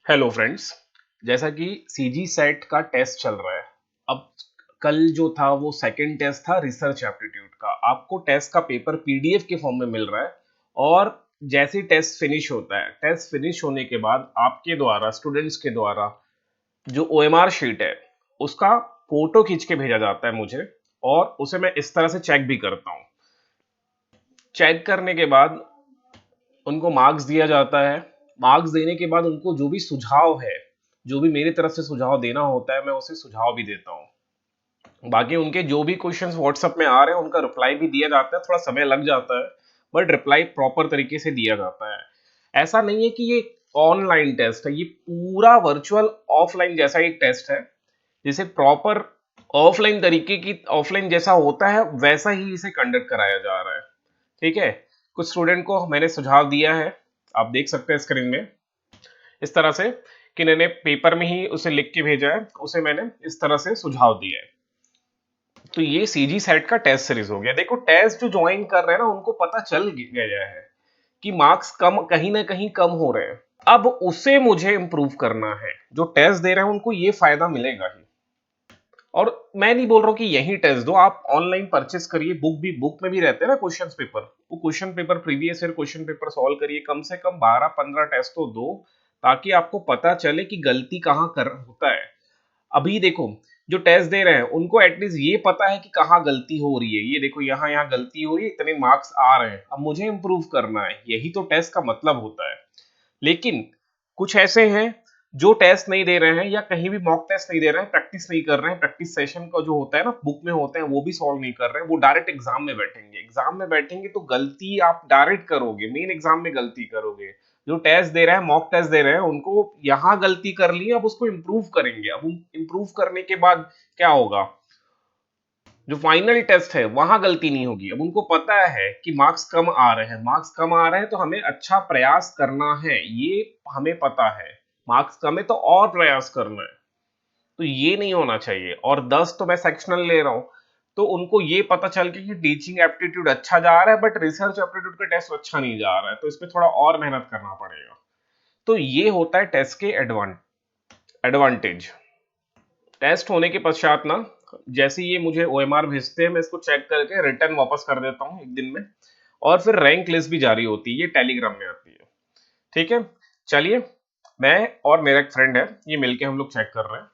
Hello friends. जैसा कि CG set का टेस्ट चल रहा है। अब कल जो था वो सेकंड टेस्ट था रिसर्च एप्टीट्यूड का। आपको टेस्ट का पेपर पीडीएफ के फॉर्म में मिल रहा है। और जैसे ही टेस्ट फिनिश होता है, टेस्ट फिनिश होने के बाद आपके द्वारा, स्टूडेंट्स के द्वारा, जो ओएमआर शीट है उसका फोटो खींच के भेजा जाता है मुझे। और उसे मैं इस तरह से चेक भी करता हूँ। चेक करने के बाद उनको मार्क्स दिया जाता है। मार्क्स देने के बाद उनको जो भी सुझाव है, जो भी मेरी तरफ से सुझाव देना होता है, मैं उसे सुझाव भी देता हूँ। बाकी उनके जो भी क्वेश्चंस व्हाट्सएप में आ रहे हैं उनका रिप्लाई भी दिया जाता है। थोड़ा समय लग जाता है, बट रिप्लाई प्रॉपर तरीके से दिया जाता है। ऐसा नहीं है कि ये ऑनलाइन टेस्ट है, ये पूरा वर्चुअल ऑफलाइन जैसा एक टेस्ट है। जिसे प्रॉपर ऑफलाइन तरीके की, ऑफलाइन जैसा होता है वैसा ही इसे कंडक्ट कराया जा रहा है। ठीक है। कुछ स्टूडेंट को मैंने सुझाव दिया है, आप देख सकते हैं स्क्रीन में। इस तरह से कि मैंने पेपर में ही उसे लिख के भेजा है, उसे मैंने इस तरह से सुझाव दिया है। तो ये सीजी सेट का टेस्ट सीरीज हो गया। देखो, टेस्ट जो ज्वाइन कर रहे हैं ना उनको पता चल गया है कि मार्क्स कम, कहीं ना कहीं कम हो रहे हैं। अब उसे मुझे इंप्रूव करना है। जो टेस्ट दे रहे हैं उनको ये फायदा मिलेगा ही। और मैं नहीं बोल रहा हूँ कि यही टेस्ट दो, आप ऑनलाइन परचेस करिए। बुक में भी रहते हैं ना क्वेश्चन पेपर, वो question paper, previous year question paper solve करिए। कम से कम 12-15 टेस्ट तो दो, ताकि आपको पता चले कि गलती कहाँ कर होता है। अभी देखो, जो टेस्ट दे रहे हैं उनको एटलीस्ट ये पता है कि कहाँ गलती हो रही है। ये देखो, यहाँ यहाँ गलती हो रही है, इतने मार्क्स आ रहे हैं, अब मुझे इंप्रूव करना है। यही तो टेस्ट का मतलब होता है। लेकिन कुछ ऐसे हैं जो टेस्ट नहीं दे रहे हैं, या कहीं भी मॉक टेस्ट नहीं दे रहे हैं, प्रैक्टिस नहीं कर रहे हैं, प्रैक्टिस सेशन का जो होता है ना बुक में होते हैं वो भी सॉल्व नहीं कर रहे हैं। वो डायरेक्ट एग्जाम में बैठेंगे। एग्जाम में बैठेंगे तो गलती आप डायरेक्ट करोगे, मेन एग्जाम में गलती करोगे। जो टेस्ट दे रहे हैं, मॉक टेस्ट दे रहे हैं, उनको यहाँ गलती कर ली, अब उसको इम्प्रूव करेंगे। अब इम्प्रूव करने के बाद क्या होगा, जो फाइनल टेस्ट है वहां गलती नहीं होगी। अब उनको पता है कि मार्क्स कम आ रहे हैं, मार्क्स कम आ रहे हैं तो हमें अच्छा प्रयास करना है, ये हमें पता है। मार्क्स कम है तो और प्रयास करना है। तो ये नहीं होना चाहिए। और 10 तो मैं सेक्शनल ले रहा हूं, तो उनको ये पता चल गया कि टीचिंग एप्टीट्यूड अच्छा जा रहा है, बट रिसर्च एप्टीट्यूड का टेस्ट अच्छा नहीं जा रहा है, तो इस पे थोड़ा और मेहनत करना पड़ेगा। तो ये होता है टेस्ट के एडवांटेज। टेस्ट होने के पश्चात ना, जैसे ये मुझे ओएमआर भेजते हैं, मैं इसको चेक करके रिटर्न वापस कर देता हूँ एक दिन में। और फिर रैंक लिस्ट भी जारी होती है, ये टेलीग्राम में आती है। ठीक है। चलिए, मैं और मेरा एक फ्रेंड है, ये मिलके हम लोग चेक कर रहे हैं।